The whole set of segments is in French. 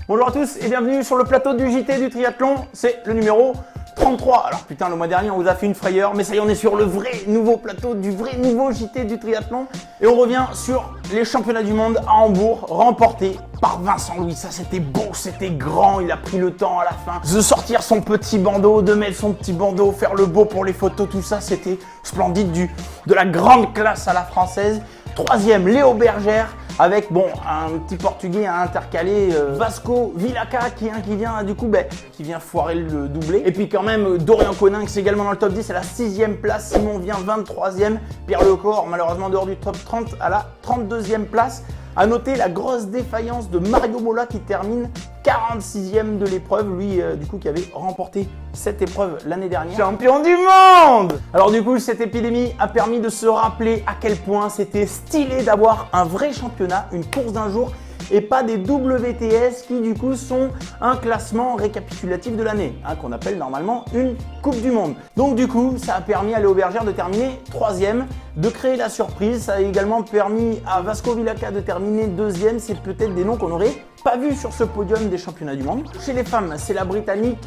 Bonjour à tous et bienvenue sur le plateau du JT du triathlon, c'est le numéro 33. Alors putain, le mois dernier on vous a fait une frayeur, mais ça y est, on est sur le vrai nouveau plateau du vrai nouveau JT du triathlon. Et on revient sur les championnats du monde à Hambourg, remportés par Vincent Louis. Ça c'était beau, c'était grand, il a pris le temps à la fin de sortir son petit bandeau, de mettre son petit bandeau, faire le beau pour les photos, tout ça c'était splendide, de la grande classe à la française. Troisième, Léo Bergère, avec un petit portugais à intercaler, Vasco Vilaca qui vient du coup qui vient foirer le doublé. Et puis quand même Dorian Coninx également dans le top 10 à la 6e place, Simon vient 23e, Pierre Lecor malheureusement dehors du top 30 à la 32e place. A noter la grosse défaillance de Mario Mola qui termine 46e de l'épreuve, lui du coup qui avait remporté cette épreuve l'année dernière. Champion du monde! Alors du coup cette épidémie a permis de se rappeler à quel point c'était stylé d'avoir un vrai championnat, une course d'un jour et pas des WTS qui du coup sont un classement récapitulatif de l'année, qu'on appelle normalement une Coupe du Monde. Donc du coup ça a permis à Léo Bergère de terminer 3e, de créer la surprise. Ça a également permis à Vasco Vilaca de terminer 2e. C'est peut-être des noms qu'on n'aurait pas vus sur ce podium des championnats du monde. Chez les femmes, c'est la Britannique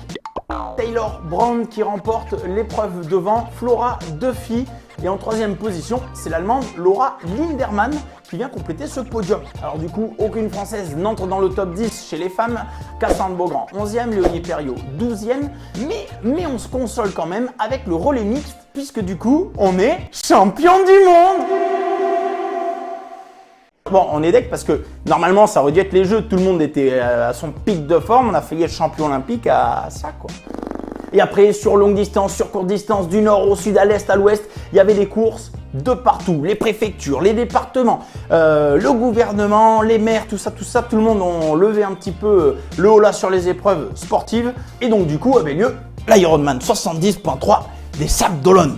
Taylor Brown qui remporte l'épreuve devant Flora Duffy. Et en 3e position, c'est l'Allemande Laura Lindermann qui vient compléter ce podium. Alors du coup, aucune Française n'entre dans le top 10 chez les femmes. Cassandre Beaugrand 11e, Léonie Perriot 12e. Mais on se console quand même avec le relais mixte puisque du coup, on est champion du monde. Bon, on est deck parce que normalement, ça aurait dû être les Jeux. Tout le monde était à son pic de forme. On a failli être champion olympique à ça, quoi. Et après, sur longue distance, sur courte distance, du nord au sud, à l'est, à l'ouest, il y avait des courses de partout. Les préfectures, les départements, le gouvernement, les maires, tout ça, tout le monde ont levé un petit peu le haut là sur les épreuves sportives. Et donc, du coup, avait lieu l'Ironman 70.3 des Sables d'Olonne.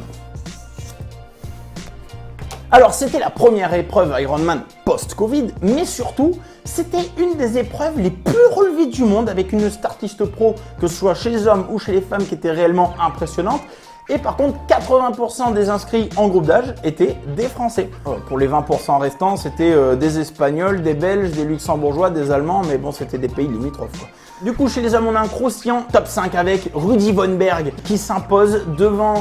Alors, c'était la première épreuve Ironman post-Covid, mais surtout, c'était une des épreuves les plus relevées du monde avec une startlist pro, que ce soit chez les hommes ou chez les femmes, qui était réellement impressionnante. Et par contre, 80% des inscrits en groupe d'âge étaient des Français. Pour les 20% restants, c'était des Espagnols, des Belges, des Luxembourgeois, des Allemands, mais bon, c'était des pays limitrophes, quoi. Du coup, chez les hommes, on a un croustillant top 5 avec Rudy Von Berg qui s'impose devant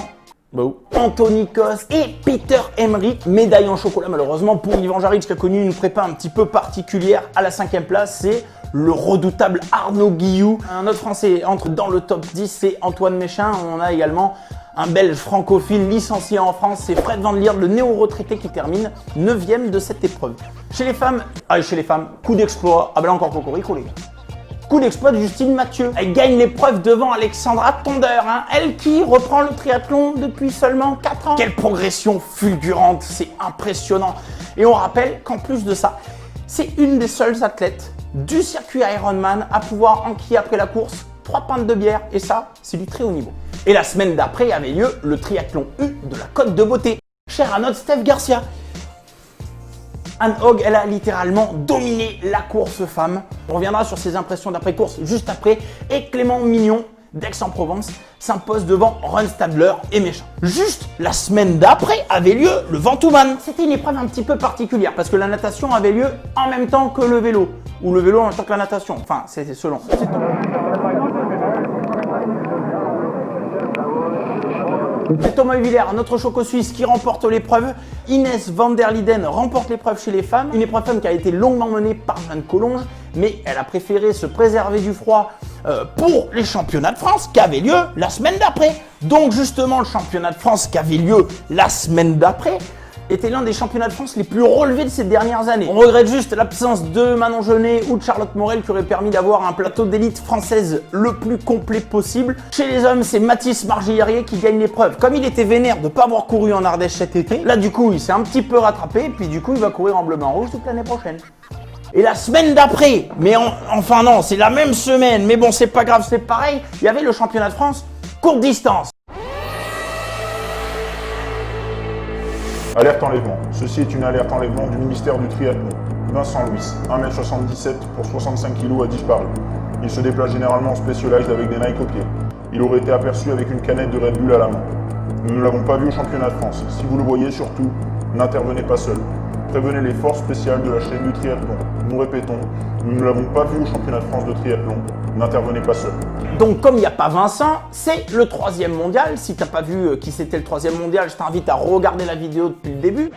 Anthony Kost et Peter Emmerich, médaille en chocolat malheureusement pour Ivan Jaric qui a connu une prépa un petit peu particulière. À la 5e place, c'est le redoutable Arnaud Guillou. Un autre Français entre dans le top 10, c'est Antoine Méchin. On a également un Belge francophile licencié en France, c'est Fred Van Lierde, le néo-retraité qui termine 9e de cette épreuve. Chez les femmes, coup d'exploit, là encore Cocorico les gars. Coup d'exploit de Justine Mathieu. Elle gagne l'épreuve devant Alexandra Tondeur, elle qui reprend le triathlon depuis seulement 4 ans. Quelle progression fulgurante, c'est impressionnant. Et on rappelle qu'en plus de ça, c'est une des seules athlètes du circuit Ironman à pouvoir enquiller après la course 3 pintes de bière, et ça, c'est du très haut niveau. Et la semaine d'après avait lieu le triathlon U de la Côte de Beauté. Cher à notre Steph Garcia. Anne Hogg, elle a littéralement dominé la course femme. On reviendra sur ses impressions d'après-course juste après. Et Clément Mignon d'Aix-en-Provence s'impose devant Ron Stadler et Méchin. Juste la semaine d'après avait lieu le Ventoux-Man. C'était une épreuve un petit peu particulière parce que la natation avait lieu en même temps que le vélo. Ou le vélo en même temps que la natation. Enfin, c'est selon. C'est Thomas Huvillers, notre choco suisse, qui remporte l'épreuve. Inès van der Liden remporte l'épreuve chez les femmes. Une épreuve femme qui a été longuement menée par Jeanne Collonges, mais elle a préféré se préserver du froid pour les championnats de France qui avaient lieu la semaine d'après. Donc justement, le championnat de France qui avait lieu la semaine d'après était l'un des championnats de France les plus relevés de ces dernières années. On regrette juste l'absence de Manon Jeunet ou de Charlotte Morel qui aurait permis d'avoir un plateau d'élite française le plus complet possible. Chez les hommes, c'est Mathis Margillier qui gagne l'épreuve. Comme il était vénère de ne pas avoir couru en Ardèche cet été, là du coup il s'est un petit peu rattrapé et puis du coup il va courir en bleu, blanc, rouge toute l'année prochaine. Et la semaine d'après, enfin non, c'est la même semaine, mais bon c'est pas grave, c'est pareil, il y avait le championnat de France courte distance. Alerte enlèvement. Ceci est une alerte enlèvement du ministère du Triathlon. Vincent Louis, 1m77 pour 65 kg a disparu. Il se déplace généralement en Specialized avec des Nike aux pieds. Il aurait été aperçu avec une canette de Red Bull à la main. Nous ne l'avons pas vu au championnat de France. Si vous le voyez, surtout, n'intervenez pas seul. Prévenez les forces spéciales de la chaîne du triathlon. Nous répétons, nous ne l'avons pas vu au championnat de France de triathlon. N'intervenez pas seul. Donc comme il n'y a pas Vincent, c'est le 3e mondial. Si tu n'as pas vu qui c'était le 3e mondial, je t'invite à regarder la vidéo depuis le début.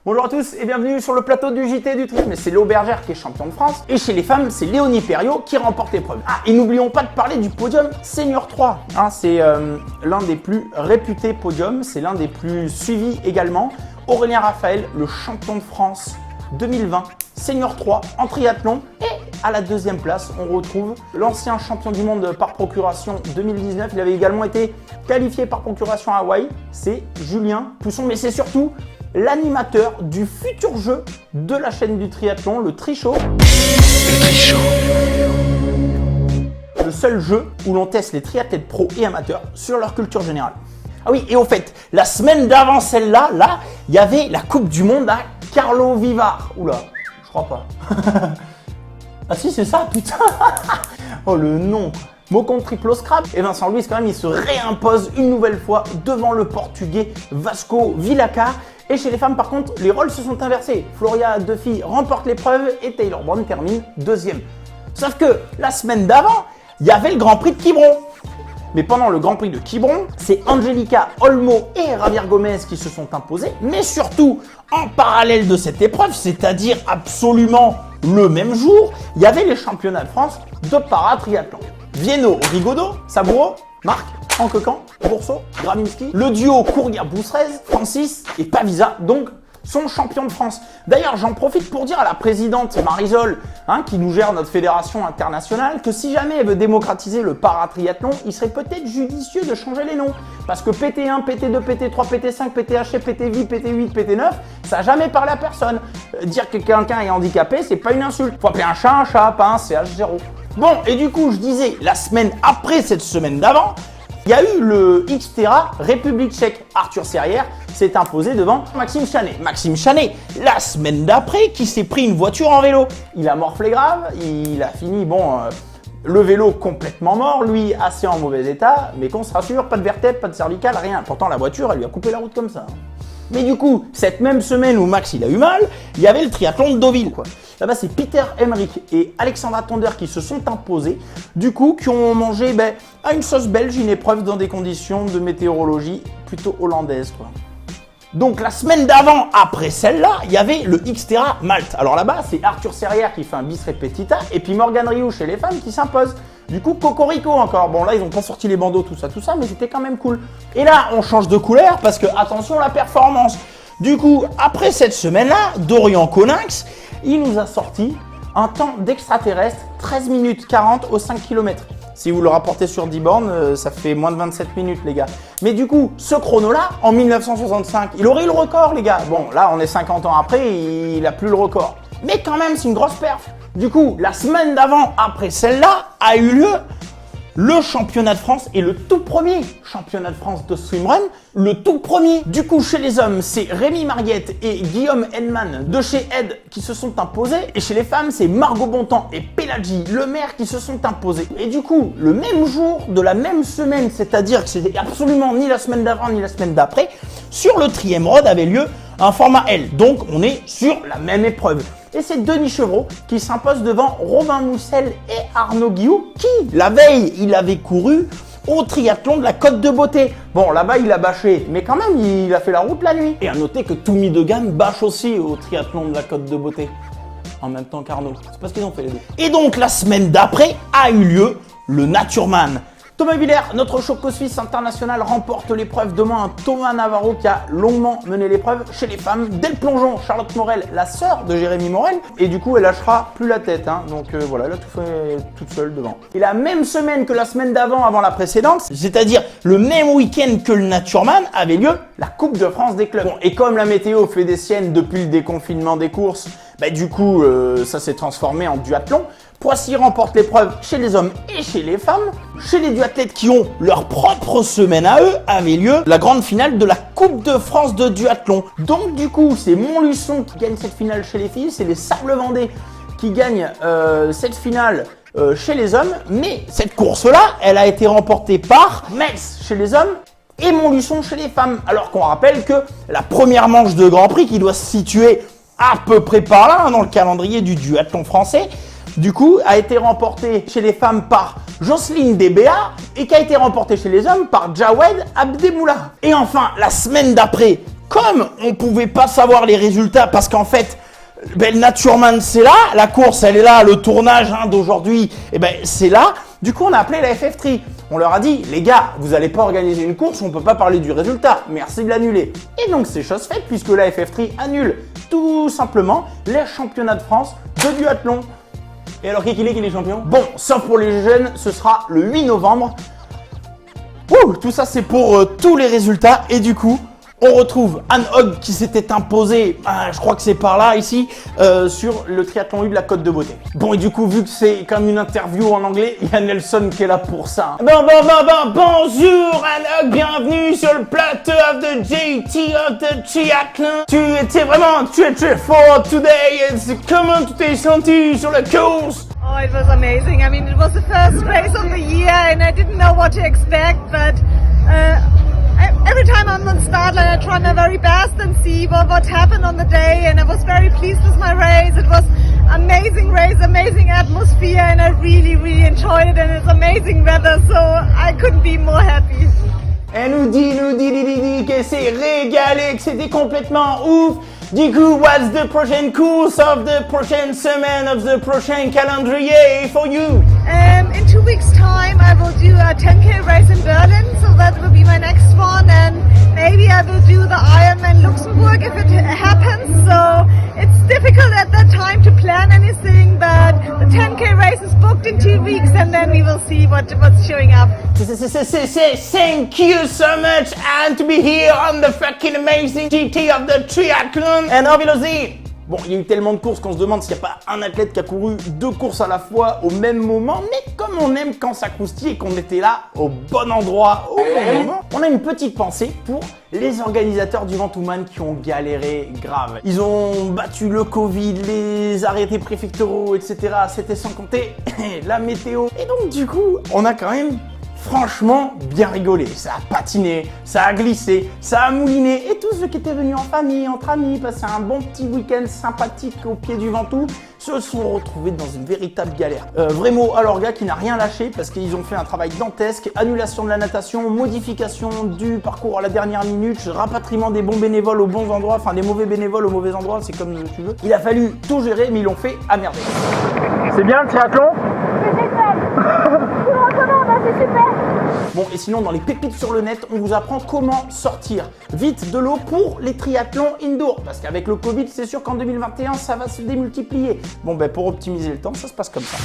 Bonjour à tous et bienvenue sur le plateau du JT du triathlon. C'est Léo Bergère qui est champion de France. Et chez les femmes, c'est Léonie Perriot qui remporte l'épreuve. Ah, et n'oublions pas de parler du podium Senior 3. Hein, c'est l'un des plus réputés podiums. C'est l'un des plus suivis également. Aurélien Raphaël, le champion de France 2020, Senior 3 en triathlon. Et à la 2e place, on retrouve l'ancien champion du monde par procuration 2019. Il avait également été qualifié par procuration à Hawaï. C'est Julien Pousson. Mais c'est surtout l'animateur du futur jeu de la chaîne du triathlon, le Tri-Show. Le seul jeu où l'on teste les triathlètes pros et amateurs sur leur culture générale. Ah oui, et au fait, la semaine d'avant celle-là, il y avait la Coupe du Monde à Carlo Vivar. Oula, je crois pas. Ah si, c'est ça, putain. Oh le nom. Mot contre triplo scrap. Et Vincent Luis, quand même, il se réimpose une nouvelle fois devant le Portugais Vasco Vilacar. Et chez les femmes, par contre, les rôles se sont inversés. Floria Duffy remporte l'épreuve et Taylor Brown termine 2e. Sauf que la semaine d'avant, il y avait le Grand Prix de Quiberon. Mais pendant le Grand Prix de Quiberon, c'est Angelica Olmo et Javier Gomez qui se sont imposés. Mais surtout, en parallèle de cette épreuve, c'est-à-dire absolument le même jour, il y avait les championnats de France de paratriathlon. Vienno, Rigaudot, Saboureau, Marc, Anquecan, Bourseau, Graminski, le duo Courrier-Bousserez, Francis et Pavisa, donc sont champions de France. D'ailleurs, j'en profite pour dire à la présidente Marisol, qui nous gère notre fédération internationale, que si jamais elle veut démocratiser le paratriathlon, il serait peut-être judicieux de changer les noms. Parce que PT1, PT2, PT3, PT5, PTH, PTV, PT8, PT9, ça n'a jamais parlé à personne. Dire que quelqu'un est handicapé, c'est pas une insulte. Faut appeler un chat, pas un CH0. Bon, et du coup, je disais, la semaine après cette semaine d'avant, il y a eu le Xterra République tchèque. Arthur Serrière s'est imposé devant Maxime Chanet. Maxime Chanet, la semaine d'après, qui s'est pris une voiture en vélo. Il a morflé grave, il a fini, le vélo complètement mort, lui assez en mauvais état, mais qu'on se rassure, pas de vertèbre, pas de cervicale, rien. Pourtant, la voiture, elle lui a coupé la route comme ça. Mais du coup, cette même semaine où Max il a eu mal, il y avait le triathlon de Deauville, quoi. Là-bas, c'est Peter Emmerich et Alexandra Tonder qui se sont imposés, du coup, qui ont mangé à une sauce belge une épreuve dans des conditions de météorologie plutôt hollandaise, quoi. Donc la semaine d'avant, après celle-là, il y avait le Xterra Malte. Alors là-bas, c'est Arthur Serrière qui fait un bis repetita et puis Morgane Rioux chez les femmes qui s'impose. Du coup, Cocorico encore. Bon là, ils n'ont pas sorti les bandeaux, tout ça, mais c'était quand même cool. Et là, on change de couleur parce que, attention, la performance. Du coup, après cette semaine-là, Dorian Coninx, il nous a sorti un temps d'extraterrestre, 13 minutes 40 aux 5 km. Si vous le rapportez sur 10 bornes, ça fait moins de 27 minutes, les gars. Mais du coup, ce chrono-là, en 1965, il aurait eu le record, les gars. Bon, là, on est 50 ans après, il n'a plus le record. Mais quand même, c'est une grosse perf. Du coup, la semaine d'avant, après celle-là, a eu lieu le championnat de France et le tout premier championnat de France de swimrun, le tout premier. Du coup, chez les hommes, c'est Rémi Mariette et Guillaume Henman de chez Ed qui se sont imposés. Et chez les femmes, c'est Margot Bontemps et Pélagie Lemaire qui se sont imposés. Et du coup, le même jour de la même semaine, c'est-à-dire que c'était absolument ni la semaine d'avant ni la semaine d'après, sur le Triem Road avait lieu un format L. Donc, on est sur la même épreuve. Et c'est Denis Chevreau qui s'impose devant Robin Moussel et Arnaud Guillou qui, la veille, il avait couru au triathlon de la Côte de Beauté. Bon, là-bas, il a bâché, mais quand même, il a fait la route la nuit. Et à noter que Toumi de Gamme bâche aussi au triathlon de la Côte de Beauté. En même temps qu'Arnaud. C'est parce qu'ils ont fait les deux. Et donc, la semaine d'après a eu lieu le Naturman. Thomas Villers, notre choco suisse international, remporte l'épreuve devant un Thomas Navarro qui a longuement mené l'épreuve chez les femmes. Dès le plongeon, Charlotte Morel, la sœur de Jérémy Morel, et du coup elle lâchera plus la tête. Donc voilà, elle a tout fait toute seule devant. Et la même semaine que la semaine d'avant, avant la précédente, c'est-à-dire le même week-end que le Naturman, avait lieu la Coupe de France des clubs. Bon, et comme la météo fait des siennes depuis le déconfinement des courses, du coup ça s'est transformé en duathlon. Poissy remporte l'épreuve chez les hommes et chez les femmes. Chez les duathlètes qui ont leur propre semaine à eux, avait lieu la grande finale de la Coupe de France de duathlon. Donc du coup, c'est Montluçon qui gagne cette finale chez les filles, c'est les Sables-Vendée qui gagnent cette finale chez les hommes. Mais cette course-là, elle a été remportée par Metz chez les hommes et Montluçon chez les femmes. Alors qu'on rappelle que la première manche de Grand Prix qui doit se situer à peu près par là, dans le calendrier du duathlon français, du coup, a été remportée chez les femmes par Jocelyne Debéa et qui a été remportée chez les hommes par Jawed Abdemoula. Et enfin, la semaine d'après, comme on pouvait pas savoir les résultats parce qu'en fait, le Naturman c'est là, la course elle est là, le tournage d'aujourd'hui, c'est là. Du coup, on a appelé la FF3. On leur a dit, les gars, vous n'allez pas organiser une course, on peut pas parler du résultat. Merci de l'annuler. Et donc, c'est chose faite puisque la FF3 annule tout simplement les championnats de France de duathlon. Et alors, qui est champion? Bon, sauf pour les jeunes, ce sera le 8 novembre. Ouh, tout ça, c'est pour tous les résultats. Et du coup, on retrouve Anne Hogg qui s'était imposée, je crois que c'est par là, ici, sur le triathlon U de la Côte de Beauté. Bon, et du coup, vu que c'est comme une interview en anglais, il y a Nelson qui est là pour ça. Bonjour Anne Hogg, bienvenue sur le plateau of the JT of the triathlon. Tu étais vraiment très fort today. Comment tu t'es senti sur la course? Oh, it was amazing. I mean, it was the first race of the year and I didn't know what to expect, but every time I'm on the start line, I try my very best and see what happened on the day, and I was very pleased with my race. It was amazing race, amazing atmosphere, and I really enjoyed it, and it's amazing weather, so I couldn't be more happy. Elle nous dit qu'elle s'est régalée, que c'était complètement ouf. Du coup, what's the prochaine course of the prochaine semaine of the prochain calendrier for you? In 2 weeks' time, I will do a 10K race in Berlin, so that will be my next one, and maybe I will do the Ironman Luxembourg if it happens. So it's difficult at that time to plan anything, but the 10K race is booked in 2 weeks, and then we will see what's showing up. Thank you so much, Anne, to be here on the fucking amazing GT of the triathlon. And obviously, bon, il y a eu tellement de courses qu'on se demande s'il n'y a pas un athlète qui a couru 2 courses à la fois au même moment, mais comme on aime quand ça croustille et qu'on était là au bon endroit au bon moment, on a une petite pensée pour les organisateurs du Ventoux-Man qui ont galéré grave. Ils ont battu le Covid, les arrêtés préfectoraux, etc. C'était sans compter la météo. Et donc du coup, on a quand même franchement bien rigolé. Ça a patiné, ça a glissé, ça a mouliné. Et tous ceux qui étaient venus en famille, entre amis, passer un bon petit week-end sympathique au pied du Ventoux, se sont retrouvés dans une véritable galère. Vrai mot à leur gars qui n'a rien lâché parce qu'ils ont fait un travail dantesque, annulation de la natation, modification du parcours à la dernière minute, rapatriement des bons bénévoles aux bons endroits, enfin des mauvais bénévoles aux mauvais endroits, c'est comme tu veux. Il a fallu tout gérer, mais ils l'ont fait à merveille. C'est bien le triathlon? C'est génial. Je le recommande, c'est super. Bon, et sinon, dans les pépites sur le net, on vous apprend comment sortir vite de l'eau pour les triathlons indoor. Parce qu'avec le Covid, c'est sûr qu'en 2021, ça va se démultiplier. Bon, pour optimiser le temps, ça se passe comme ça.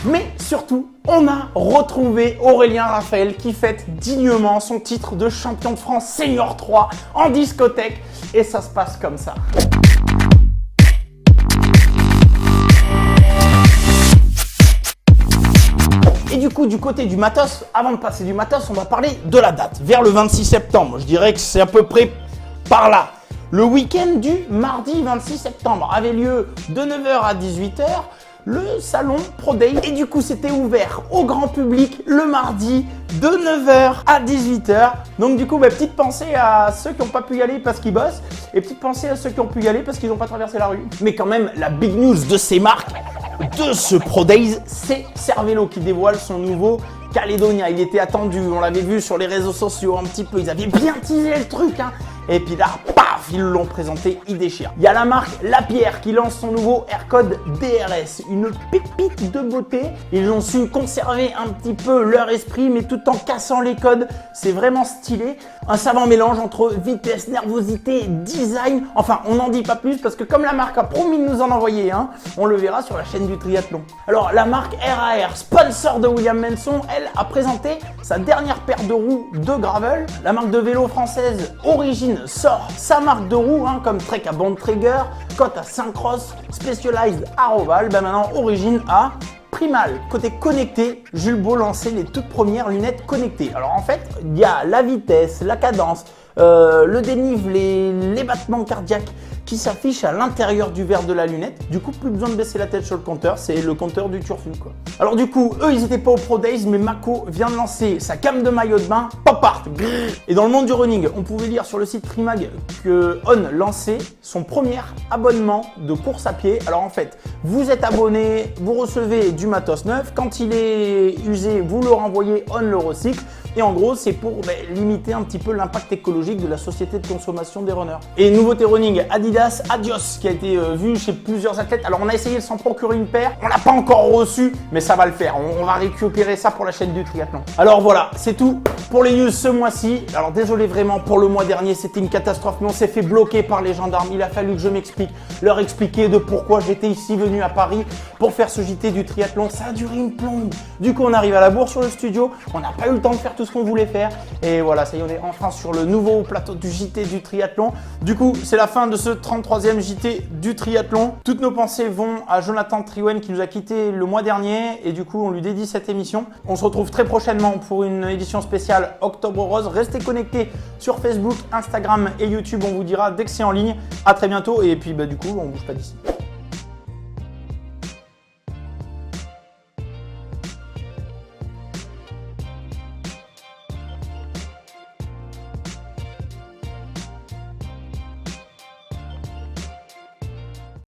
Mais surtout, on a retrouvé Aurélien Raphaël qui fête dignement son titre de champion de France Senior 3 en discothèque. Et ça se passe comme ça. Et du coup, du côté du matos, avant de passer du matos, on va parler de la date. Vers le 26 septembre, je dirais que c'est à peu près par là. Le week-end du mardi 26 septembre avait lieu de 9h à 18h le salon Pro Day. Et du coup, c'était ouvert au grand public le mardi de 9h à 18h. Donc du coup, petite pensée à ceux qui n'ont pas pu y aller parce qu'ils bossent et petite pensée à ceux qui ont pu y aller parce qu'ils n'ont pas traversé la rue. Mais quand même, la big news de ces marques, de ce Pro Days, c'est Cervélo qui dévoile son nouveau Caledonia. Il était attendu, on l'avait vu sur les réseaux sociaux un petit peu, ils avaient bien teasé le truc, hein. Et puis là, paf, ils l'ont présenté, il déchire. Il y a la marque Lapierre qui lance son nouveau Aircode DRS, une pépite de beauté. Ils ont su conserver un petit peu leur esprit, mais tout en cassant les codes. C'est vraiment stylé. Un savant mélange entre vitesse, nervosité, design. Enfin, on n'en dit pas plus parce que comme la marque a promis de nous en envoyer un, on le verra sur la chaîne du triathlon. Alors, la marque RAR, sponsor de William Manson, elle a présenté sa dernière paire de roues de gravel. La marque de vélo française Origine sort sa marque de roues, comme Trek à bande Traeger, Cote à Syncross, Specialized à Roval. Maintenant, Origine a Primal. Côté connecté, Jules Beau lançait les toutes premières lunettes connectées. Alors en fait, il y a la vitesse, la cadence, le dénivelé, les battements cardiaques qui s'affichent à l'intérieur du verre de la lunette. Du coup, plus besoin de baisser la tête sur le compteur, c'est le compteur du turfu quoi. Alors du coup, eux ils étaient pas au Pro Days, mais Mako vient de lancer sa cam de maillot de bain Pop Art. Et dans le monde du running, on pouvait lire sur le site Trimag que On lançait son premier abonnement de course à pied. Alors en fait, vous êtes abonné, vous recevez du matos neuf, quand il est usé, vous le renvoyez, On le recycle. Et en gros, c'est pour limiter un petit peu l'impact écologique de la société de consommation des runners. Et nouveauté running, Adidas Adios, qui a été vu chez plusieurs athlètes. Alors on a essayé de s'en procurer une paire, on l'a pas encore reçu, mais ça va le faire. On va récupérer ça pour la chaîne du triathlon. Alors voilà, c'est tout pour les news ce mois-ci. Alors désolé vraiment pour le mois dernier, c'était une catastrophe, mais on s'est fait bloquer par les gendarmes. Il a fallu que je m'explique, leur expliquer de pourquoi j'étais ici venu à Paris pour faire ce JT du triathlon. Ça a duré une plombe. Du coup, on arrive à la bourre sur le studio, on n'a pas eu le temps de faire tout ce qu'on voulait faire. Et voilà, ça y est, on est enfin sur le nouveau plateau du JT du triathlon. Du coup, c'est la fin de ce 33e JT du triathlon. Toutes nos pensées vont à Jonathan Triwen qui nous a quitté le mois dernier et du coup, on lui dédie cette émission. On se retrouve très prochainement pour une édition spéciale Octobre Rose. Restez connectés sur Facebook, Instagram et YouTube. On vous dira dès que c'est en ligne. À très bientôt et puis du coup, on bouge pas d'ici.